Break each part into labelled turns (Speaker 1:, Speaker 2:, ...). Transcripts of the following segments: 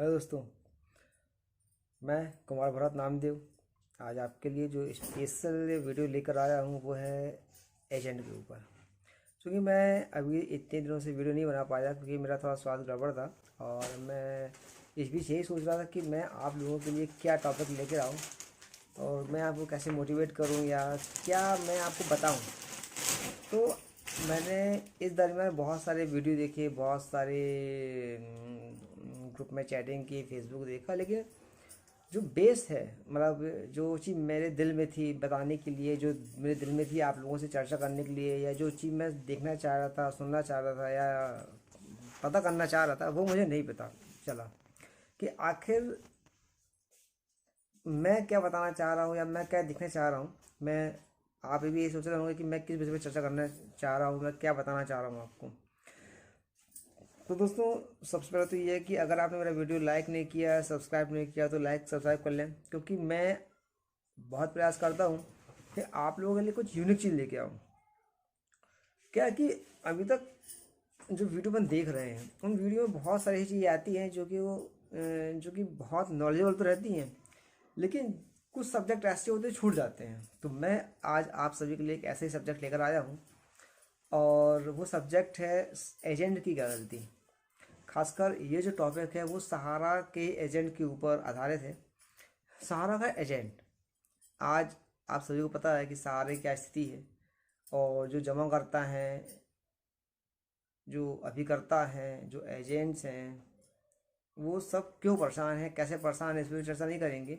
Speaker 1: Hello दोस्तों, मैं कुमार भरत नामदेव आज आपके लिए जो स्पेशल वीडियो लेकर आया हूँ वो है एजेंट के ऊपर। क्योंकि मैं अभी इतने दिनों से वीडियो नहीं बना पाया क्योंकि मेरा थोड़ा स्वास्थ्य गड़बड़ था और मैं इस बीच यही सोच रहा था कि मैं आप लोगों के लिए क्या टॉपिक लेकर आऊँ और मैं आपको कैसे मोटिवेट करूँ या क्या मैं आपको बताऊँ। तो मैंने इस दरमियान बहुत सारे वीडियो देखे, बहुत सारे ग्रुप में चैटिंग की, फेसबुक देखा, लेकिन जो बेस है, मतलब जो चीज़ मेरे दिल में थी बताने के लिए, जो मेरे दिल में थी आप लोगों से चर्चा करने के लिए, या जो चीज़ मैं देखना चाह रहा था, सुनना चाह रहा था या पता करना चाह रहा था, वो मुझे नहीं पता चला कि आखिर मैं क्या बताना चाह रहा हूँ या मैं क्या दिखना चाह रहा हूँ। मैं आप भी ये सोच रहे होंगे कि मैं किस विषय पर चर्चा करना चाह रहा हूँ, मैं क्या बताना चाह रहा हूँ आपको। तो दोस्तों, सबसे पहले तो ये है कि अगर आपने मेरा वीडियो लाइक नहीं किया, सब्सक्राइब नहीं किया, तो लाइक सब्सक्राइब कर लें, क्योंकि मैं बहुत प्रयास करता हूँ कि आप लोगों के लिए कुछ यूनिक चीज़ लेके आऊँ। क्या है कि अभी तक जो वीडियो अपन देख रहे हैं उन वीडियो में बहुत सारी चीज़ें आती हैं जो कि बहुत नॉलेजेबल तो रहती हैं, लेकिन कुछ सब्जेक्ट ऐसे होते हैं छूट जाते हैं। तो मैं आज आप सभी के लिए एक ऐसे ही सब्जेक्ट लेकर आया हूँ और वो सब्जेक्ट है एजेंट की क्या गलती। खासकर ये जो टॉपिक है वो सहारा के एजेंट के ऊपर आधारित है। सहारा का एजेंट, आज आप सभी को पता है कि सहारे की क्या स्थिति है और जो जमा करता है, जो अभिकर्ता हैं, जो एजेंट्स हैं, वो सब क्यों परेशान है, कैसे परेशान है, इस पर चर्चा नहीं करेंगे।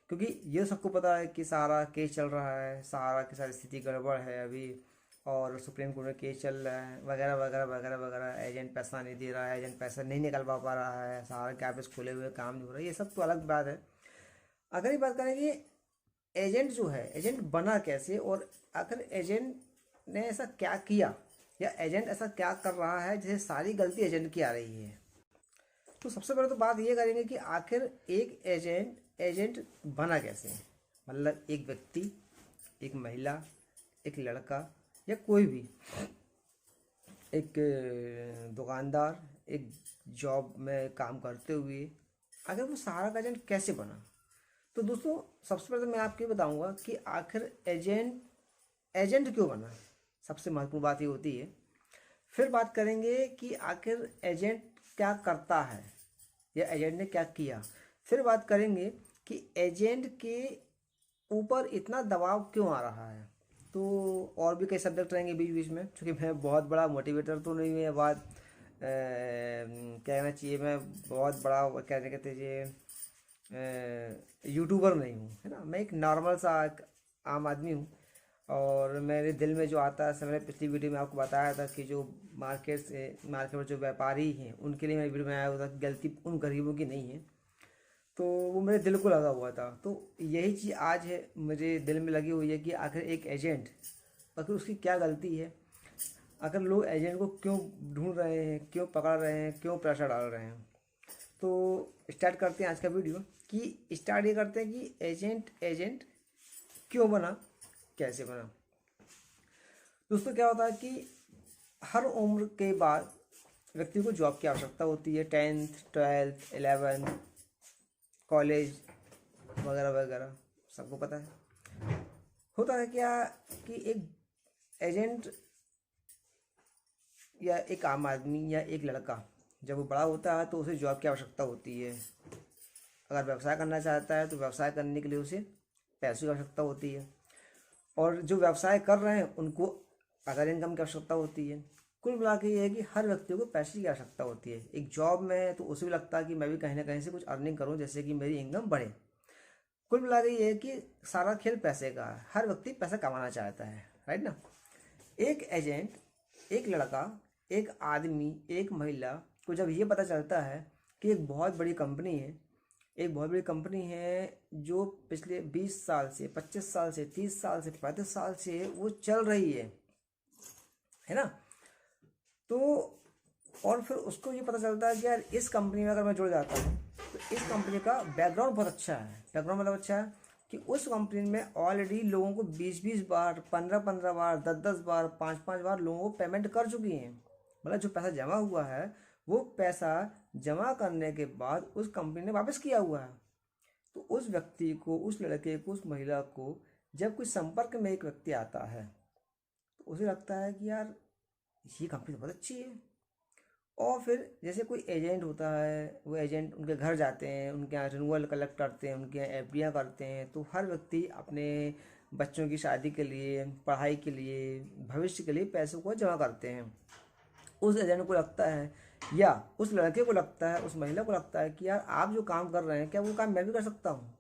Speaker 1: क्योंकि ये सबको पता है कि सहारा केस चल रहा है, सहारा की सारी स्थिति गड़बड़ है अभी, और सुप्रीम कोर्ट में केस चल रहा है वगैरह वगैरह वगैरह वगैरह। एजेंट पैसा नहीं दे रहा है, एजेंट पैसा नहीं निकलवा पा रहा है, सहारा के ऑफिस खुले हुए काम नहीं हो रहा है, ये सब तो अलग बात है। अगर ये बात करें कि एजेंट जो है, एजेंट बना कैसे और आखिर एजेंट ने ऐसा क्या किया या एजेंट ऐसा क्या कर रहा है जिसे सारी गलती एजेंट की आ रही है। तो सबसे पहले तो बात ये करेंगे कि आखिर एक एजेंट एजेंट बना कैसे। मतलब एक व्यक्ति, एक महिला, एक लड़का या कोई भी, एक दुकानदार, एक जॉब में काम करते हुए, अगर वो सहारा का एजेंट कैसे बना। तो दोस्तों, सबसे पहले तो मैं आपको ये बताऊंगा कि आखिर एजेंट एजेंट क्यों बना। सबसे महत्वपूर्ण बात ये होती है। फिर बात करेंगे कि आखिर एजेंट क्या करता है या एजेंट ने क्या किया। फिर बात करेंगे कि एजेंट के ऊपर इतना दबाव क्यों आ रहा है। तो और भी कई सब्जेक्ट रहेंगे बीच बीच में, क्योंकि मैं बहुत बड़ा मोटिवेटर तो नहीं हूँ, ये बात कहना चाहिए, मैं बहुत बड़ा कहते कहते ये यूट्यूबर नहीं हूँ, है ना। मैं एक नॉर्मल सा एक आम आदमी हूँ और मेरे दिल में जो आता है, मैंने पिछली वीडियो में आपको बताया था कि जो मार्केट में जो व्यापारी हैं उनके लिए मैं वीडियो में आया हुआ था कि गलती उन गरीबों की नहीं है। तो वो मेरे दिल को लगा हुआ था। तो यही चीज़ आज है मेरे दिल में लगी हुई है कि आखिर एक एजेंट, आखिर उसकी क्या गलती है, आखिर लोग एजेंट को क्यों ढूंढ रहे हैं, क्यों पकड़ रहे हैं, क्यों प्रेशर डाल रहे हैं। तो स्टार्ट करते हैं आज का वीडियो। कि स्टार्ट ये करते हैं कि एजेंट एजेंट क्यों बना, कैसे बना। दोस्तों, क्या होता है कि हर उम्र के बाद व्यक्ति को जॉब की आवश्यकता होती है। 10th 12th 11th कॉलेज वगैरह वगैरह सबको पता है। होता है क्या कि एक एजेंट या एक आम आदमी या एक लड़का जब वो बड़ा होता है तो उसे जॉब की आवश्यकता होती है। अगर व्यवसाय करना चाहता है तो व्यवसाय करने के लिए उसे पैसों की आवश्यकता होती है, और जो व्यवसाय कर रहे हैं उनको अदर इनकम की आवश्यकता होती है। कुल मिला के ये है कि हर व्यक्ति को पैसे की आवश्यकता होती है। एक जॉब में है तो उसे भी लगता है कि मैं भी कहीं ना कहीं से कुछ अर्निंग करूं जिससे कि मेरी इनकम बढ़े। कुल मिला के ये है कि सारा खेल पैसे का है, हर व्यक्ति पैसा कमाना चाहता है, राइट ना। एक एजेंट, एक लड़का, एक आदमी, एक महिला को जब ये पता चलता है कि एक बहुत बड़ी कंपनी है, एक बहुत बड़ी कंपनी है जो पिछले 20 साल से, 25 साल से, 30 साल से, 35 साल से वो चल रही है ना। तो और फिर उसको ये पता चलता है कि यार इस कंपनी में अगर मैं जुड़ जाता हूँ तो इस कंपनी का बैकग्राउंड बहुत अच्छा है। बैकग्राउंड मतलब अच्छा है कि उस कंपनी में ऑलरेडी लोगों को 20-20 बार, 15-15 बार, 10-10 बार, 5-5 बार लोगों को पेमेंट कर चुकी हैं। मतलब जो पैसा जमा हुआ है वो पैसा जमा करने के बाद उस कंपनी ने वापस किया हुआ है। तो उस व्यक्ति को, उस लड़के को, उस महिला को जब कोई संपर्क में एक व्यक्ति आता है तो उसे लगता है कि यार ये कंपनी तो बहुत अच्छी है। और फिर जैसे कोई एजेंट होता है, वो एजेंट उनके घर जाते हैं, उनके यहाँ रिन्यूअल कलेक्ट करते हैं, उनके यहाँ एफडियाँ करते हैं। तो हर व्यक्ति अपने बच्चों की शादी के लिए, पढ़ाई के लिए, भविष्य के लिए पैसों को जमा करते हैं। उस एजेंट को लगता है या उस लड़के को लगता है, उस महिला को लगता है कि यार आप जो काम कर रहे हैं क्या वो काम मैं भी कर सकता हूँ,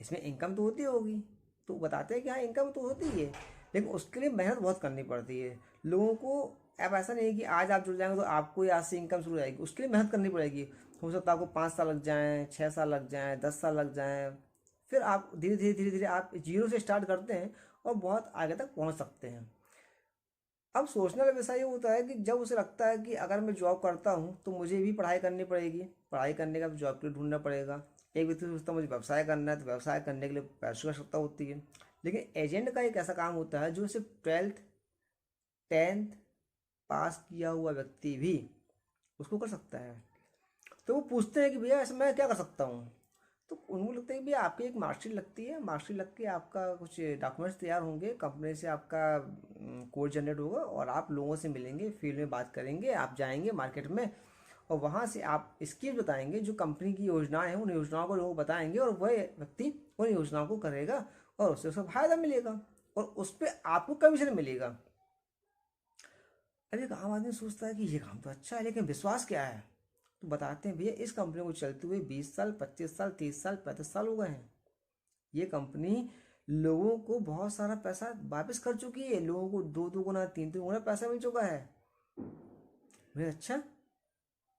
Speaker 1: इसमें इनकम तो होती होगी। तो बताते हैं कि हाँ इनकम तो होती है, लेकिन उसके लिए मेहनत बहुत करनी पड़ती है लोगों को। अब ऐसा नहीं है कि आज आप जुड़ जाएंगे तो आपको आज से इनकम शुरू हो जाएगी, उसके लिए मेहनत करनी पड़ेगी। हो सकता है आपको 5 साल लग जाएँ, 6 साल लग जाएँ, 10 साल लग जाएँ। फिर आप धीरे धीरे धीरे धीरे आप जीरो से स्टार्ट करते हैं और बहुत आगे तक पहुँच सकते हैं। अब सोचने वाला विषय ये होता है कि जब उसे लगता है कि अगर मैं जॉब करता हूँ तो मुझे भी पढ़ाई करनी पड़ेगी, पढ़ाई करने का जॉब के लिए ढूंढना पड़ेगा। एक व्यक्ति सोचता है मुझे व्यवसाय करना है तो व्यवसाय करने के लिए पैसों की आवश्यकता होती है। लेकिन एजेंट का एक ऐसा काम होता है जो सिर्फ 12th 10th पास किया हुआ व्यक्ति भी उसको कर सकता है। तो वो पूछते हैं कि भैया ऐसे मैं क्या कर सकता हूँ। तो उनको लगता है कि भैया आपकी एक मार्कशीट लगती है, मार्कशीट लग के आपका कुछ डॉक्यूमेंट्स तैयार होंगे, कंपनी से आपका कोड जनरेट होगा और आप लोगों से मिलेंगे, फील्ड में बात करेंगे, आप जाएंगे मार्केट में और वहाँ से आप स्कीम बताएंगे, जो कंपनी की योजनाएं हैं उन योजनाओं को लोग बताएंगे और वह व्यक्ति उन योजनाओं को करेगा और उससे उसका फायदा मिलेगा और उस पर आपको कमीशन मिलेगा। अब एक आम आदमी सोचता है कि ये काम तो अच्छा है, लेकिन विश्वास क्या है। तो बताते हैं भैया इस कंपनी को चलते हुए 20 साल, 25 साल, 30 साल, 35 साल हो गए हैं। ये कंपनी लोगों को बहुत सारा पैसा वापस कर चुकी है, लोगों को 2 गुना 3 गुना पैसा मिल चुका है। भैया अच्छा,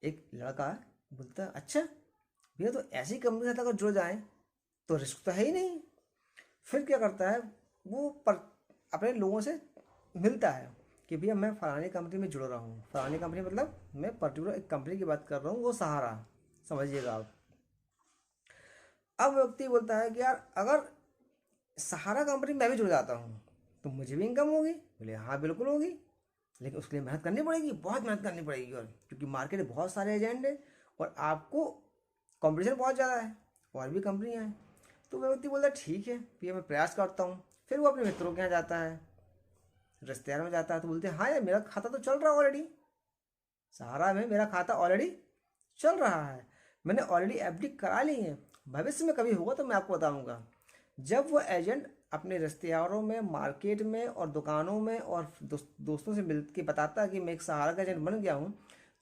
Speaker 1: एक लड़का बोलता है अच्छा भैया तो ऐसी कंपनी के साथ अगर जुड़ जाए तो रिस्क तो है ही नहीं। फिर क्या करता है वो अपने लोगों से मिलता है कि भैया मैं फलानी कंपनी में जुड़ रहा हूँ। फलानी कंपनी मतलब मैं पर्टिकुलर एक कंपनी की बात कर रहा हूँ, वो सहारा, समझिएगा आप। अब व्यक्ति बोलता है कि यार अगर सहारा कंपनी में मैं भी जुड़ जाता हूँ तो मुझे भी इनकम होगी। बोले हाँ बिल्कुल होगी, लेकिन उसके लिए मेहनत करनी पड़ेगी, बहुत मेहनत करनी पड़ेगी। और क्योंकि मार्केट में बहुत सारे एजेंट हैं और आपको कंपटीशन बहुत ज़्यादा है और भी कंपनियाँ हैं। तो वह व्यक्ति बोलता है ठीक है भैया मैं प्रयास करता हूँ। फिर वो अपने मित्रों के यहाँ जाता है, रिश्तेदार में जाता है, तो बोलते हैं हाँ यार मेरा खाता तो चल रहा है ऑलरेडी, सहारा में मेरा खाता ऑलरेडी चल रहा है, मैंने ऑलरेडी एफडी करा ली है, भविष्य में कभी होगा तो मैं आपको बताऊंगा। जब वो एजेंट अपने रिश्तेदारों में, मार्केट में और दुकानों में और दोस्तों से मिल के बताता है कि मैं एक सहारा का एजेंट बन गया हूँ,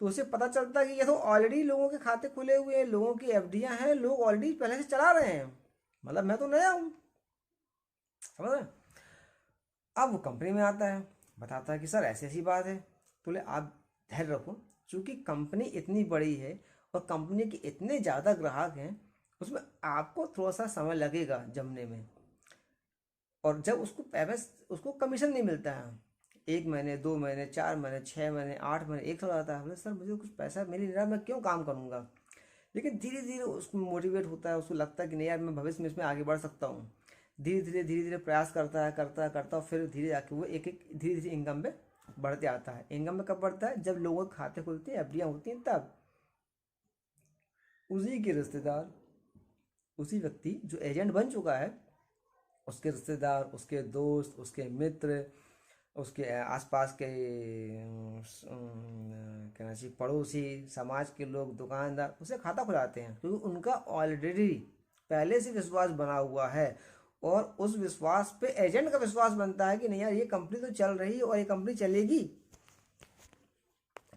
Speaker 1: तो उसे पता चलता है कि ये तो ऑलरेडी लोगों के खाते खुले हुए हैं, लोगों की एफडियाँ हैं, लोग ऑलरेडी पहले से चला रहे हैं, मतलब मैं तो नया हूँ, समझ रहे हैं। अब वो कंपनी में आता है, बताता है कि सर ऐसी ऐसी बात है। बोले आप धैर्य रखो, चूँकि कंपनी इतनी बड़ी है और कंपनी के इतने ज़्यादा ग्राहक हैं, उसमें आपको थोड़ा सा समय लगेगा जमने में। और जब उसको कमीशन नहीं मिलता है, 1 महीने, 2 महीने, 4 महीने, 6 महीने, 8 महीने, 1 साल आता है। बोले सर मुझे कुछ पैसा मिल नहीं रहा, मैं क्यों काम करूँगा। लेकिन धीरे धीरे उसको मोटिवेट होता है, उसको लगता है कि नहीं यार मैं भविष्य में इसमें आगे बढ़ सकता हूँ। धीरे धीरे प्रयास करता है, करता है, फिर धीरे जाके वो एक एक धीरे धीरे इनकम में बढ़ते आता है। इनकम में कब बढ़ता है, जब लोगों के खाते खुलते हैं, एफडियाँ होती हैं, तब उसी के रिश्तेदार, उसी व्यक्ति जो एजेंट बन चुका है, उसके रिश्तेदार, उसके दोस्त, उसके मित्र, उसके आसपास के क्या नाम चाहिए, पड़ोसी, समाज के लोग, दुकानदार उसे खाता खुलाते हैं, क्योंकि उनका ऑलरेडी पहले से विश्वास बना हुआ है। और उस विश्वास पे एजेंट का विश्वास बनता है कि नहीं यार ये कंपनी तो चल रही है और ये कंपनी चलेगी,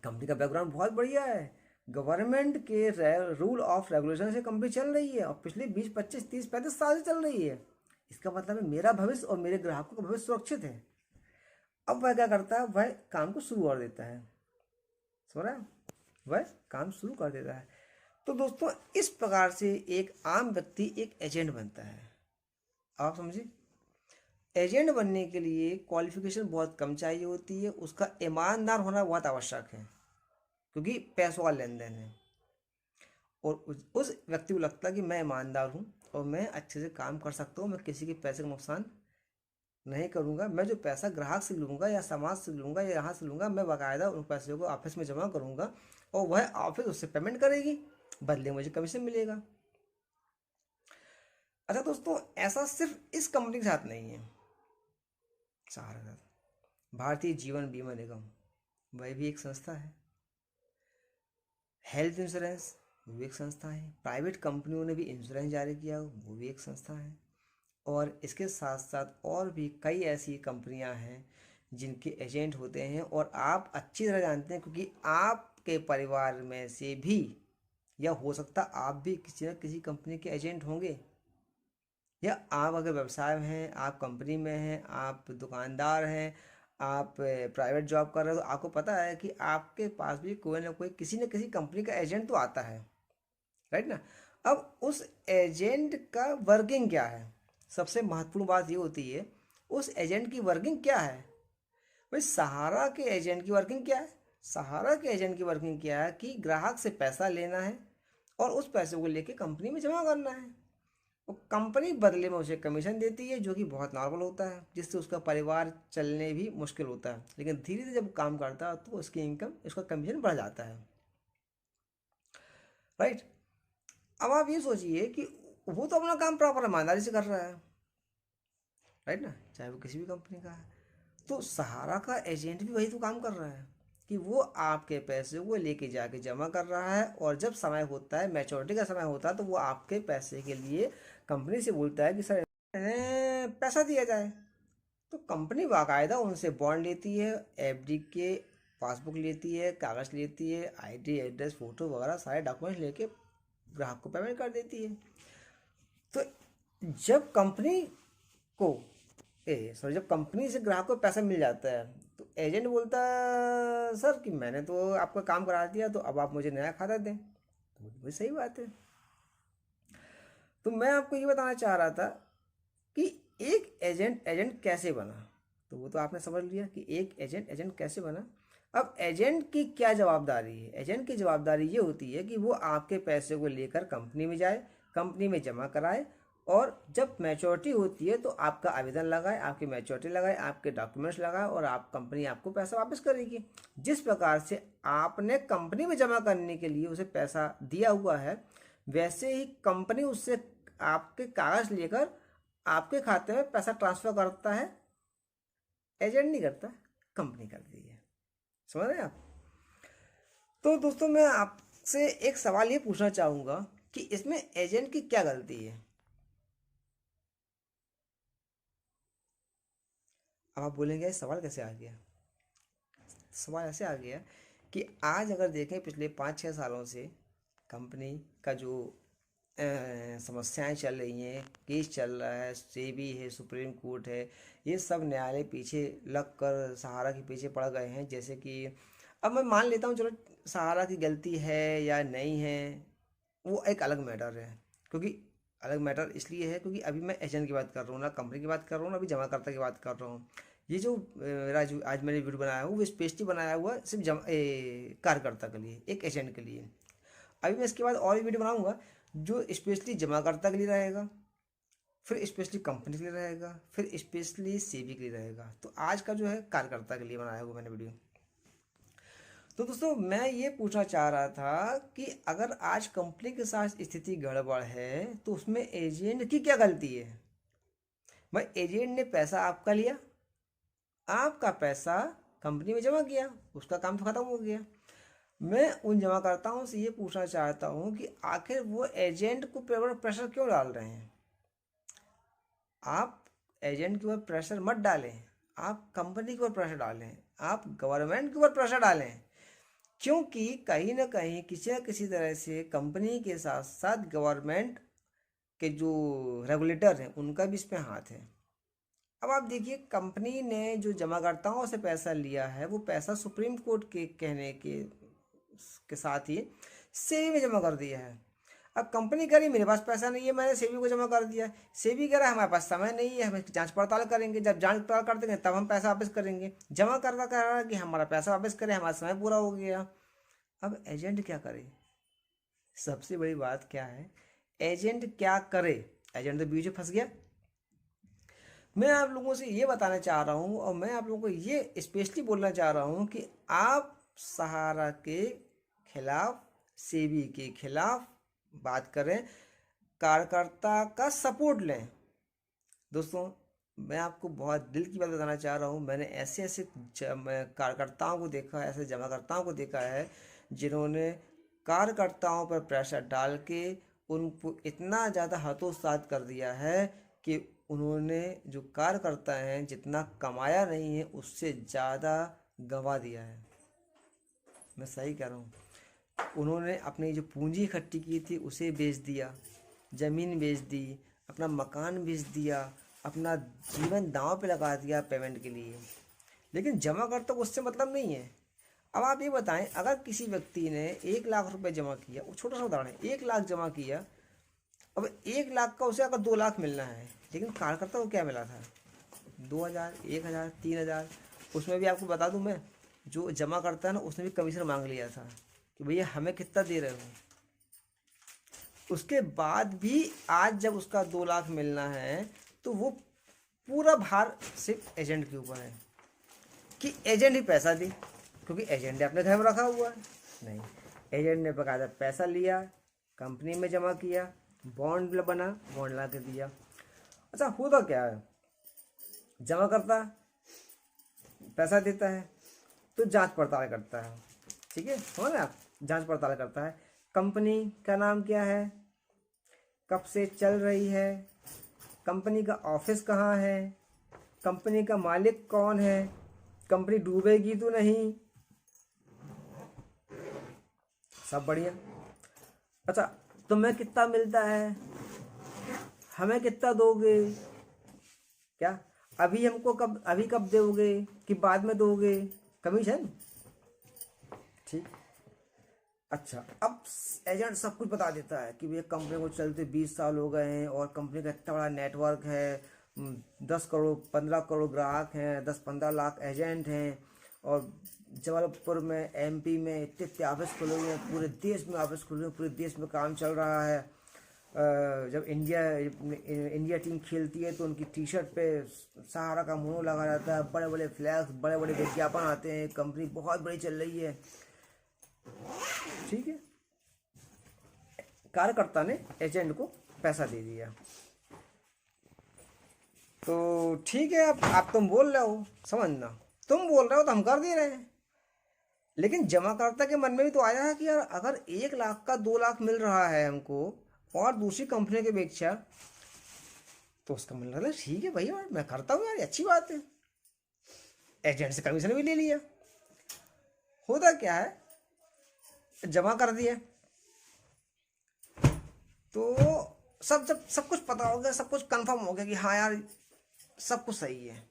Speaker 1: कंपनी का बैकग्राउंड बहुत बढ़िया है, गवर्नमेंट के रूल ऑफ रेगुलेशन से कंपनी चल रही है और पिछले 20, 25, 30, 35 साल से चल रही है। इसका मतलब है मेरा भविष्य और मेरे ग्राहकों का भविष्य सुरक्षित है। अब वह क्या करता है, वह काम को शुरू कर देता है, समझ रहा है, वह काम शुरू कर देता है। तो दोस्तों इस प्रकार से एक आम व्यक्ति एक एजेंट बनता है। आप समझिए, एजेंट बनने के लिए क्वालिफिकेशन बहुत कम चाहिए होती है, उसका ईमानदार होना बहुत आवश्यक है, क्योंकि पैसों का लेन देन है। और उस व्यक्ति को लगता है कि मैं ईमानदार हूँ और मैं अच्छे से काम कर सकता हूँ, मैं किसी के पैसे का नुकसान नहीं करूँगा, मैं जो पैसा ग्राहक से लूँगा या समाज से लूँगा या यहाँ से लूँगा, मैं बाकायदा उन पैसे को ऑफिस में जमा करूँगा और वह ऑफिस उससे पेमेंट करेगी, बदले मुझे कमीशन मिलेगा। अच्छा दोस्तों, ऐसा सिर्फ इस कंपनी के साथ नहीं है, सहारा के साथ भारतीय जीवन बीमा निगम, वह भी एक संस्था है। हेल्थ इंश्योरेंस, वो भी एक संस्था है। प्राइवेट कंपनियों ने भी इंश्योरेंस जारी किया, वो भी एक संस्था है। और इसके साथ साथ और भी कई ऐसी कंपनियां हैं जिनके एजेंट होते हैं, और आप अच्छी तरह जानते हैं क्योंकि आपके परिवार में से भी, या हो सकता आप भी किसी न किसी कंपनी के एजेंट होंगे, या आप अगर व्यवसाय में हैं, आप कंपनी में हैं, आप दुकानदार हैं, आप प्राइवेट जॉब कर रहे हो, तो आपको पता है कि आपके पास भी कोई ना कोई किसी न किसी कंपनी का एजेंट तो आता है, राइट ना। अब उस एजेंट का वर्किंग क्या है, सबसे महत्वपूर्ण बात ये होती है उस एजेंट की वर्किंग क्या है। भाई सहारा के एजेंट की वर्किंग क्या है? सहारा के एजेंट की वर्किंग क्या है कि ग्राहक से पैसा लेना है और उस पैसे को लेके कंपनी में जमा करना है। वो कंपनी बदले में उसे कमीशन देती है, जो कि बहुत नॉर्मल होता है, जिससे उसका परिवार चलने भी मुश्किल होता है। लेकिन धीरे धीरे जब काम करता है तो उसकी इनकम, उसका कमीशन बढ़ जाता है, राइट। अब आप ये सोचिए कि वो तो अपना काम प्रॉपर ईमानदारी से कर रहा है, राइट ना, चाहे वो किसी भी कंपनी का है। तो सहारा का एजेंट भी वही तो काम कर रहा है कि वो आपके पैसे को लेके जाके जमा कर रहा है, और जब समय होता है, मैच्योरिटी का समय होता है, तो वो आपके पैसे के लिए कंपनी से बोलता है कि सर इन्हें पैसा दिया जाए। तो कंपनी बाकायदा उनसे बॉन्ड लेती है, एफडी के पासबुक लेती है, कागज़ लेती है, आईडी, एड्रेस, फोटो वगैरह सारे डॉक्यूमेंट्स लेके ग्राहक को पेमेंट कर देती है। तो जब कंपनी को सॉरी, जब कंपनी से ग्राहक को पैसा मिल जाता है तो एजेंट बोलता है सर कि मैंने तो आपका काम करा दिया, तो अब आप मुझे नया खाता दें। तो वही सही बात है। तो मैं आपको ये बताना चाह रहा था कि एक एजेंट एजेंट कैसे बना। तो वो तो आपने समझ लिया कि एक एजेंट एजेंट कैसे बना। अब एजेंट की क्या जवाबदारी है? एजेंट की जवाबदारी ये होती है कि वो आपके पैसे को लेकर कंपनी में जाए, कंपनी में जमा कराए, और जब मैच्योरिटी होती है तो आपका आवेदन लगाए, आपकी मैच्योरिटी लगाए, आपके डॉक्यूमेंट्स लगाए, और आप कंपनी आपको पैसा वापस करेगी। जिस प्रकार से आपने कंपनी में जमा करने के लिए उसे पैसा दिया हुआ है, वैसे ही कंपनी उससे आपके कागज लेकर आपके खाते में पैसा ट्रांसफर करता है। एजेंट नहीं करता, कंपनी करती है। समझ रहे हैं आप? तो दोस्तों, मैं आपसे एक सवाल ये पूछना चाहूंगा कि इसमें एजेंट की क्या गलती है। अब आप बोलेंगे सवाल कैसे आ गया? सवाल ऐसे आ गया कि आज अगर देखें पिछले 5-6 सालों से कंपनी का जो समस्याएं चल रही हैं, केस चल रहा है, सेबी है, सुप्रीम कोर्ट है, ये सब न्यायालय पीछे लग कर सहारा के पीछे पड़ गए हैं। जैसे कि अब मैं मान लेता हूँ चलो सहारा की गलती है या नहीं है, वो एक अलग मैटर है। क्योंकि अलग मैटर इसलिए है क्योंकि अभी मैं एजेंट की बात कर रहा हूँ, ना कंपनी की बात कर रहा हूँ, ना अभी जमाकर्ता की बात कर रहा हूँ। ये जो आज मैंने वीडियो बनाया हूँ वो स्पेशली बनाया हुआ सिर्फ कार्यकर्ता के लिए, एक एजेंट के लिए। अभी मैं इसके बाद और भी वीडियो बनाऊंगा जो स्पेशली जमाकर्ता के लिए रहेगा, फिर स्पेशली कंपनी के लिए रहेगा, फिर स्पेशली सेबी के लिए रहेगा। तो आज का जो है कार्यकर्ता के लिए बनाया हुआ मैंने वीडियो। तो दोस्तों, मैं ये पूछना चाह रहा था कि अगर आज कंपनी के साथ स्थिति गड़बड़ है तो उसमें एजेंट की क्या गलती है? भाई एजेंट ने पैसा आपका लिया, आपका पैसा कंपनी में जमा किया, उसका काम तो खत्म हो गया। मैं उन जमाकर्ताओं से ये पूछना चाहता हूँ कि आखिर वो एजेंट को प्रेशर क्यों डाल रहे हैं? आप एजेंट के ऊपर प्रेशर मत डालें, आप कंपनी के ऊपर प्रेशर डालें, आप गवर्नमेंट के ऊपर प्रेशर डालें। क्योंकि कहीं ना कहीं किसी न किसी तरह से कंपनी के साथ साथ गवर्नमेंट के जो रेगुलेटर हैं उनका भी इसमें हाथ है। अब आप देखिए, कंपनी ने जो जमाकर्ताओं से पैसा लिया है वो पैसा सुप्रीम कोर्ट के कहने के साथ ही सेबी में जमा कर दिया है। अब कंपनी कह रही मेरे पास पैसा नहीं है, मैंने सेबी को जमा कर दिया। सेबी कह रहा है हमारे पास समय नहीं है, हम जांच पड़ताल करेंगे, जब जांच पड़ताल कर देंगे तब हम पैसा वापस करेंगे। जमा करता कह रहा है कि हमारा पैसा वापस करें, हमारा समय पूरा हो गया। अब एजेंट क्या करे? सबसे बड़ी बात क्या है, एजेंट क्या करे? एजेंट तो बीच में फंस गया। मैं आप लोगों से ये बताना चाह रहा हूँ, और मैं आप लोगों को ये स्पेशली बोलना चाह रहा हूँ कि आप सहारा के खिलाफ, सेबी के खिलाफ बात करें, कार्यकर्ता का सपोर्ट लें। दोस्तों, मैं आपको बहुत दिल की बात बताना चाह रहा हूँ, मैंने ऐसे ऐसे कार्यकर्ताओं को देखा है, ऐसे जमाकर्ताओं को देखा है जिन्होंने कार्यकर्ताओं पर प्रेशर डाल के उनको इतना ज़्यादा हतोत्साहित कर दिया है कि उन्होंने, जो कार्यकर्ता हैं, जितना कमाया नहीं है उससे ज़्यादा गंवा दिया है। मैं सही कह रहा हूँ। उन्होंने अपनी जो पूंजी इकट्ठी की थी उसे बेच दिया, ज़मीन बेच दी, अपना मकान बेच दिया, अपना जीवन दांव पे लगा दिया पेमेंट के लिए। लेकिन जमाकर्ता को उससे मतलब नहीं है। अब आप ये बताएं, अगर किसी व्यक्ति ने 1 लाख रुपए जमा किया, वो छोटा सा उदाहरण है, 1 लाख जमा किया, अब 1 लाख का उसे अगर 2 लाख मिलना है, लेकिन कार्यकर्ता को क्या मिला था? 2,000, 1,000, 3,000। उसमें भी आपको बता दूं मैं, जो जमा करता है ना, उसने भी कमीशन मांग लिया था कि भैया हमें कितना दे रहे हो। उसके बाद भी आज जब उसका 2 लाख मिलना है तो वो पूरा भार सिर्फ एजेंट के ऊपर है कि एजेंट ही पैसा दे, क्योंकि एजेंट ने अपने घर में रखा हुआ है। नहीं, एजेंट ने बकायदा पैसा लिया, कंपनी में जमा किया, बॉन्ड बना, बॉन्ड ला के दिया। अच्छा, होता क्या है, जमा करता पैसा देता है तो जांच पड़ताल करता है, ठीक है, समझ रहे आप, जांच पड़ताल करता है। कंपनी का नाम क्या है, कब से चल रही है, कंपनी का ऑफिस कहाँ है, कंपनी का मालिक कौन है, कंपनी डूबेगी तो नहीं, सब बढ़िया। अच्छा, तुम्हें कितना मिलता है, हमें कितना दोगे, क्या अभी हमको कब, अभी कब दोगे कि बाद में दोगे, कमीशन, ठीक। अच्छा, अब एजेंट सब कुछ बता देता है कि भैया कंपनी को चलते 20 साल हो गए हैं और कंपनी का इतना बड़ा नेटवर्क है, 10 करोड़ 15 करोड़ ग्राहक हैं, 10-15 लाख एजेंट हैं, और जबलपुर में, एमपी में इतने इतने ऑफिस खुले हुए हैं, पूरे देश में ऑफिस खुले हुए हैं, पूरे देश में काम चल रहा है। जब इंडिया टीम खेलती है तो उनकी टी शर्ट पे सहारा का मोनो लगा रहता है, बड़े बड़े फ्लैग्स, बड़े बड़े विज्ञापन आते हैं, कंपनी बहुत बड़ी चल रही है, ठीक है। कार्यकर्ता ने एजेंट को पैसा दे दिया, तो ठीक है। अब आप तुम बोल रहे हो, समझना, तुम बोल रहे हो तो हम कर दे रहे हैं, लेकिन जमाकर्ता के मन में भी तो आया है कि यार अगर 1 लाख का 2 लाख मिल रहा है हमको और दूसरी कंपनी के अपेक्षा, तो उसका मन लगा ठीक है भैया, मैं करता हूँ यार, अच्छी बात है। एजेंट से कमीशन भी ले लिया। होता क्या है, जमा कर दिया तो सब कुछ पता हो गया, सब कुछ कंफर्म हो गया कि हाँ यार सब कुछ सही है।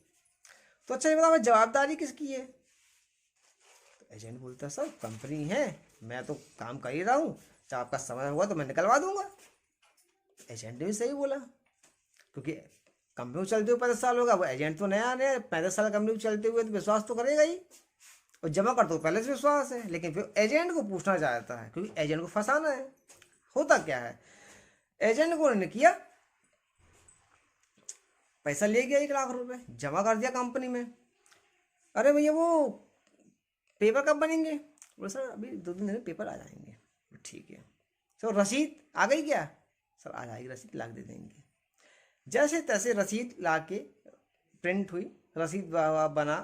Speaker 1: तो अच्छा ये बताओ, जवाबदारी किसकी है? तो एजेंट बोलता है सर कंपनी है, मैं तो काम कर ही रहा हूँ, जब आपका समय हुआ तो मैं निकलवा दूंगा। एजेंट ने भी सही बोला, क्योंकि कंपनी को चलते हुए 35 साल होगा, वो एजेंट तो नया नया 35 साल कंपनी को चलते हुए तो विश्वास तो करेगा ही, और जमा कर तो पहले से विश्वास है, लेकिन फिर एजेंट को पूछना चाहता है क्योंकि एजेंट को फंसाना है। होता क्या है, एजेंट को उन्होंने किया, पैसा ले गया 1 लाख रुपए, जमा कर दिया कंपनी में। अरे भैया वो पेपर कब बनेंगे? बोले सर अभी 2-3 दिन में पेपर आ जाएंगे। ठीक है सर, रसीद आ गई क्या? सर आ जाएगी रसीद, ला के दे देंगे। जैसे तैसे रसीद ला के प्रिंट हुई, रसीद बना,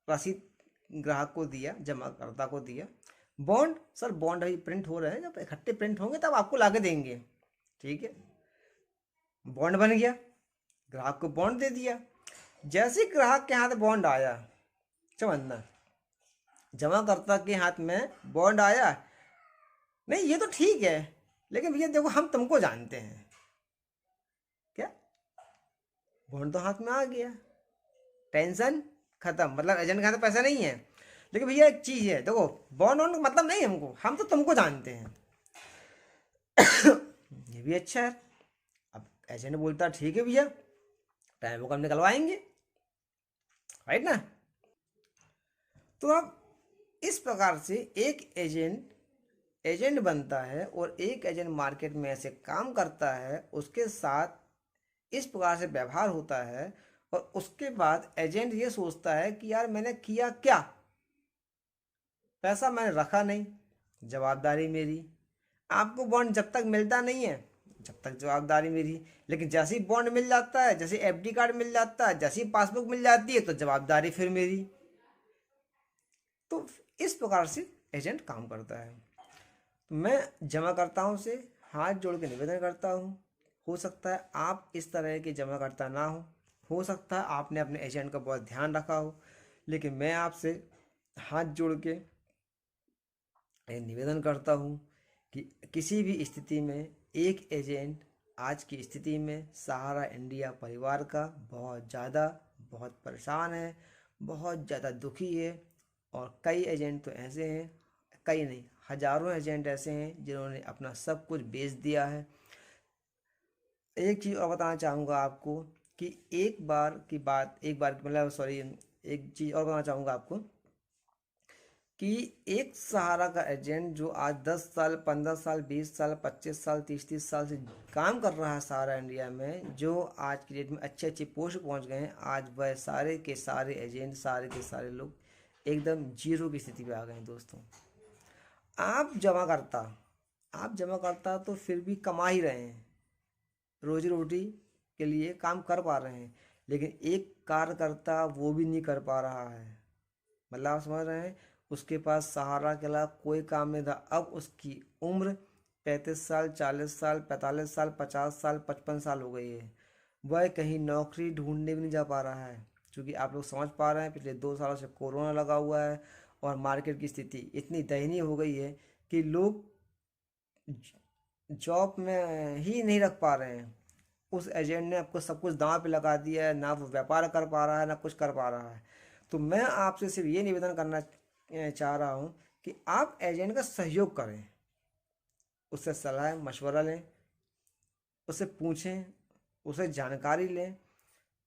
Speaker 1: रसीद ग्राहक को दिया, जमाकर्ता को दिया। बॉन्ड, सर बॉन्ड अभी प्रिंट हो रहे हैं, जब इकट्ठे प्रिंट होंगे तब आपको ला के देंगे। ठीक है, बॉन्ड बन गया, ग्राहक को बॉन्ड दे दिया। जैसे ग्राहक के हाथ बॉन्ड आया, समझना, जमाकर्ता के हाथ में बॉन्ड आया, नहीं ये तो ठीक है, लेकिन भैया देखो हम तुमको जानते हैं क्या, बॉन्ड तो हाथ में आ गया, टेंशन खत्म, मतलब एजेंट के हाथ में पैसा नहीं है। लेकिन भैया एक चीज है, देखो बॉन्ड ऑन मतलब नहीं हमको, हम तो तुमको जानते हैं। ये भी अच्छा है। अब एजेंट बोलता ठीक है भैया, टाइम को हम निकलवाएंगे, राइट ना। तो अब इस प्रकार से एक एजेंट बनता है और एक एजेंट मार्केट में ऐसे काम करता है, उसके साथ इस प्रकार से व्यवहार होता है, और उसके बाद एजेंट ये सोचता है कि यार मैंने किया क्या, पैसा मैंने रखा नहीं, जवाबदारी मेरी। आपको बॉन्ड जब तक मिलता नहीं है जब तक जवाबदारी मेरी, लेकिन जैसे ही बॉन्ड मिल जाता है, जैसे एफडी कार्ड मिल जाता है, जैसे ही पासबुक मिल जाती है, तो जवाबदारी फिर मेरी। तो इस प्रकार से एजेंट काम करता है। तो मैं जमाकर्ताओं से हाथ जोड़ के निवेदन करता हूँ, हो सकता है आप इस तरह के जमाकर्ता ना हो सकता है आपने अपने एजेंट का बहुत ध्यान रखा हो, लेकिन मैं आपसे हाथ जोड़ के निवेदन करता हूँ कि किसी भी स्थिति में एक एजेंट आज की स्थिति में सहारा इंडिया परिवार का बहुत परेशान है, बहुत ज़्यादा दुखी है। और कई एजेंट तो ऐसे हैं, कई नहीं हजारों एजेंट ऐसे हैं जिन्होंने अपना सब कुछ बेच दिया है। एक चीज़ और बताना चाहूँगा आपको कि एक बार मतलब सॉरी, एक चीज़ और बताना चाहूँगा आपको कि एक सहारा का एजेंट जो आज 10 साल 15 साल 20 साल 25 साल 30 साल से काम कर रहा है सहारा इंडिया में, जो आज की डेट में अच्छे अच्छे पोस्ट पहुंच गए हैं, आज वह सारे के सारे एजेंट सारे के सारे लोग एकदम जीरो की स्थिति पे आ गए हैं। दोस्तों, आप जमा करता तो फिर भी कमा ही रहे हैं, रोजी रोटी के लिए काम कर पा रहे हैं, लेकिन एक कार्यकर्ता वो भी नहीं कर पा रहा है। मतलब आप समझ रहे हैं, उसके पास सहारा के अलावा कोई काम नहीं था। अब उसकी उम्र 35 साल 40 साल 45 साल 50 साल 55 साल हो गई है, वह कहीं नौकरी ढूंढने भी नहीं जा पा रहा है। क्योंकि आप लोग समझ पा रहे हैं पिछले 2 सालों से कोरोना लगा हुआ है और मार्केट की स्थिति इतनी दयनीय हो गई है कि लोग जॉब में ही नहीं रख पा रहे हैं। उस एजेंट ने आपको सब कुछ दांव पे लगा दिया है, ना वो व्यापार कर पा रहा है ना कुछ कर पा रहा है। तो मैं आपसे सिर्फ ये निवेदन करना चाह रहा हूँ कि आप एजेंट का सहयोग करें, उससे सलाह मशवरा लें, उससे पूछें, उससे जानकारी लें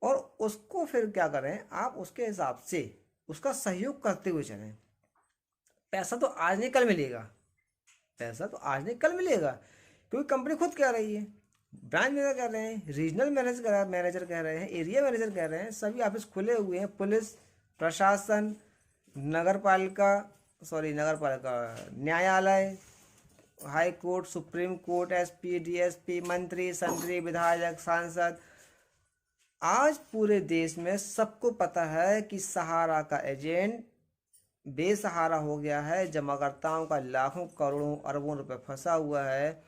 Speaker 1: और उसको फिर क्या करें, आप उसके हिसाब से उसका सहयोग करते हुए चलें। पैसा तो आज नहीं कल मिलेगा, पैसा तो आज नहीं कल मिलेगा, क्योंकि कंपनी खुद कह रही है, ब्रांच मैनेजर कह रहे हैं, रीजनल मैनेजर कह रहे हैं, एरिया मैनेजर कह रहे हैं, सभी ऑफिस खुले हुए हैं। पुलिस प्रशासन, नगर पालिका, न्यायालय, high court, supreme court, SP DSP, मंत्री संतरी, विधायक, सांसद, आज पूरे देश में सबको पता है कि सहारा का एजेंट बेसहारा हो गया है, जमाकर्ताओं का लाखों करोड़ों अरबों रुपए फंसा हुआ है,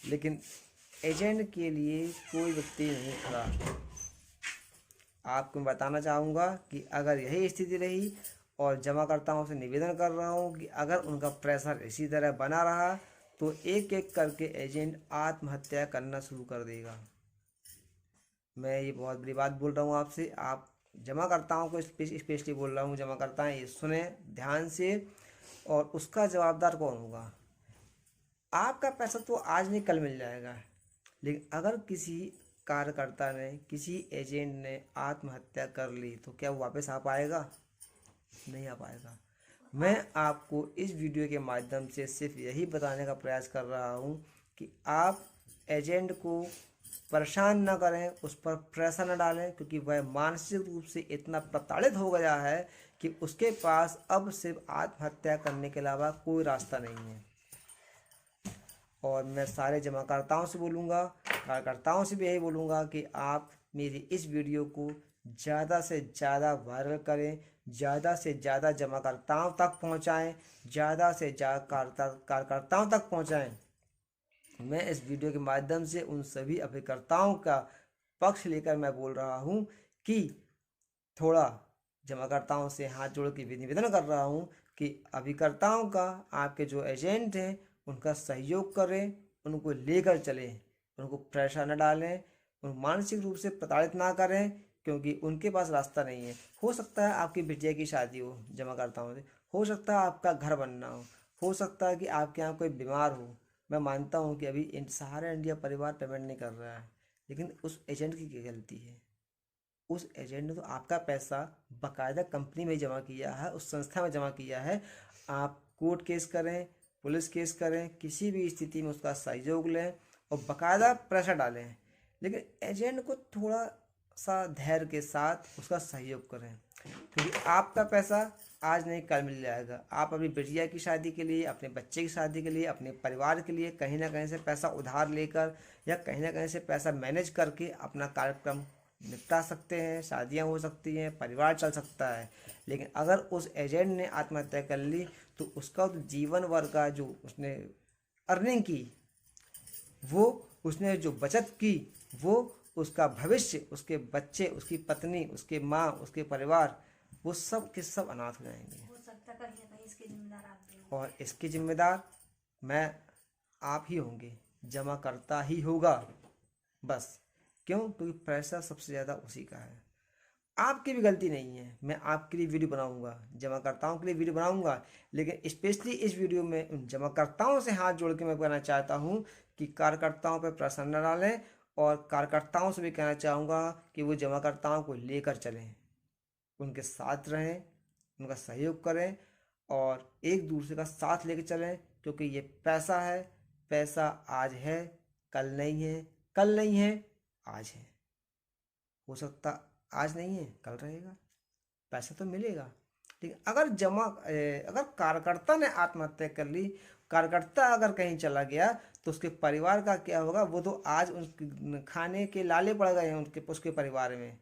Speaker 1: लेकिन एजेंट के लिए कोई व्यक्ति नहीं खड़ा। आपको मैं बताना चाहूँगा कि अगर यही स्थिति रही, और जमाकर्ताओं से निवेदन कर रहा हूँ कि अगर उनका प्रेशर इसी तरह बना रहा तो एक एक करके एजेंट आत्महत्या करना शुरू कर देगा। मैं ये बहुत बड़ी बात बोल रहा हूँ आपसे, आप जमाकर्ताओं को स्पेशली बोल रहा हूँ, जमाकर्ता ये सुने ध्यान से। और उसका जवाबदार कौन होगा? आपका पैसा तो आज नहीं कल मिल जाएगा, लेकिन अगर किसी कार्यकर्ता ने, किसी एजेंट ने आत्महत्या कर ली तो क्या वो वापस आ पाएगा? नहीं आ पाएगा। मैं आपको इस वीडियो के माध्यम से सिर्फ यही बताने का प्रयास कर रहा हूँ कि आप एजेंट को परेशान न करें, उस पर प्रेशर न डालें, क्योंकि वह मानसिक रूप से इतना प्रताड़ित हो गया है कि उसके पास अब सिर्फ आत्महत्या करने के अलावा कोई रास्ता नहीं है। और मैं सारे जमाकर्ताओं से बोलूँगा, कार्यकर्ताओं से भी यही बोलूँगा कि आप मेरी इस वीडियो को ज़्यादा से ज़्यादा वायरल करें, ज़्यादा से ज़्यादा जमाकर्ताओं तक पहुँचाएँ, ज़्यादा से ज़्यादा कार्यकर्ताओं तक पहुँचाएँ। मैं इस वीडियो के माध्यम से उन सभी अभिकर्ताओं का पक्ष लेकर मैं बोल रहा हूँ कि थोड़ा जमाकर्ताओं से हाथ जोड़ के निवेदन कर रहा हूँ कि अभिकर्ताओं का, आपके जो एजेंट हैं उनका सहयोग करें, उनको लेकर चलें, उनको प्रेशर न डालें, उन मानसिक रूप से प्रताड़ित ना करें, क्योंकि उनके पास रास्ता नहीं है। हो सकता है आपकी बिटिया की शादी हो जमाकर्ताओं से, हो सकता है आपका घर बनना हो सकता है कि आपके यहाँ कोई बीमार हो। मैं मानता हूँ कि अभी सहारा इंडिया परिवार पेमेंट नहीं कर रहा है, लेकिन उस एजेंट की क्या गलती है? उस एजेंट ने तो आपका पैसा बकायदा कंपनी में जमा किया है, उस संस्था में जमा किया है। आप कोर्ट केस करें, पुलिस केस करें, किसी भी स्थिति में उसका सहयोग लें और बकायदा प्रेशर डालें, लेकिन एजेंट को थोड़ा सा धैर्य के साथ उसका सहयोग करें, क्योंकि आपका पैसा आज नहीं कल मिल जाएगा। आप अपनी बिटिया की शादी के लिए, अपने बच्चे की शादी के लिए, अपने परिवार के लिए कहीं ना कहीं से पैसा उधार लेकर या कहीं ना कहीं से पैसा मैनेज करके अपना कार्यक्रम निपटा सकते हैं, शादियां हो सकती हैं, परिवार चल सकता है। लेकिन अगर उस एजेंट ने आत्महत्या कर ली तो उसका तो जीवन भर का जो उसने अर्निंग की, वो उसने जो बचत की, वो उसका भविष्य, उसके बच्चे, उसकी पत्नी, उसके माँ, उसके परिवार, वो सब के सब अनाथ हो जाएंगे।
Speaker 2: हो सकता है कहीं ना कहीं इसके जिम्मेदार आप भी हों।
Speaker 1: और इसके जिम्मेदार मैं आप ही होंगे, जमा करता ही होगा बस। क्यों? क्योंकि पैसा सबसे ज़्यादा उसी का है। आपकी भी गलती नहीं है, मैं आपके लिए वीडियो बनाऊंगा, जमाकर्ताओं के लिए वीडियो बनाऊंगा, लेकिन स्पेशली इस वीडियो में उन जमाकर्ताओं से हाथ जोड़ के मैं कहना चाहता हूं कि कार्यकर्ताओं पर प्रेशर न डालें, और कार्यकर्ताओं से भी कहना चाहूँगा कि वो जमाकर्ताओं को लेकर चलें, उनके साथ रहें, उनका सहयोग करें और एक दूसरे का साथ लेकर चलें, क्योंकि ये पैसा है। पैसा आज है, कल नहीं है, कल नहीं है, आज है। हो सकता आज नहीं है, कल रहेगा, पैसा तो मिलेगा। लेकिन अगर कार्यकर्ता ने आत्महत्या कर ली, कार्यकर्ता अगर कहीं चला गया, तो उसके परिवार का क्या होगा? वो तो आज उनके खाने के लाले पड़ गए हैं, उसके परिवार में।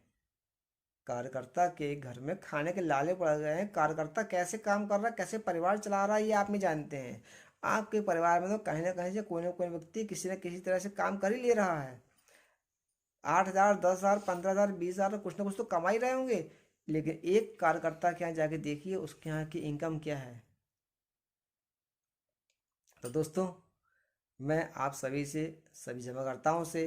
Speaker 1: कार्यकर्ता के घर में खाने के लाले पड़ गए हैं। कार्यकर्ता कैसे काम कर रहा है, कैसे परिवार चला रहा है, ये आप नहीं जानते हैं। आपके परिवार में तो कहीं ना कोई व्यक्ति किसी न किसी तरह से काम कर ही ले रहा है। 8,000, 10,000, 15,000, 20,000 कुछ ना कुछ तो कमा ही रहे होंगे। लेकिन एक कार्यकर्ता के यहाँ जाके देखिए उसके यहाँ की इनकम क्या है। तो दोस्तों, मैं आप सभी से, सभी जमाकर्ताओं से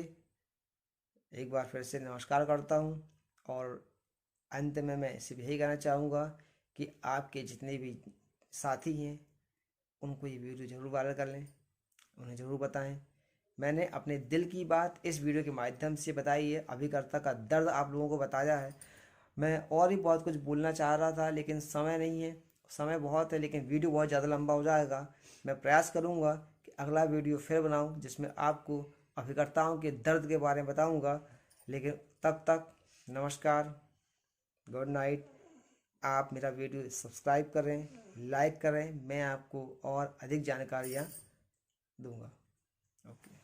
Speaker 1: एक बार फिर से नमस्कार करता हूँ। और अंत में मैं सिर्फ यही कहना चाहूँगा कि आपके जितने भी साथी हैं उनको ये वीडियो ज़रूर वायरल कर लें, उन्हें ज़रूर बताएं। मैंने अपने दिल की बात इस वीडियो के माध्यम से बताई है, अभिकर्ता का दर्द आप लोगों को बताया है। मैं और भी बहुत कुछ बोलना चाह रहा था लेकिन समय नहीं है, समय बहुत है लेकिन वीडियो बहुत ज़्यादा लंबा हो जाएगा। मैं प्रयास करूँगा कि अगला वीडियो फिर बनाऊँ जिसमें आपको अभिकर्ताओं के दर्द के बारे में बताऊँगा। लेकिन तब तक नमस्कार, गुड नाइट। आप मेरा वीडियो सब्सक्राइब करें, लाइक करें, मैं आपको और अधिक जानकारियाँ दूंगा। ओके।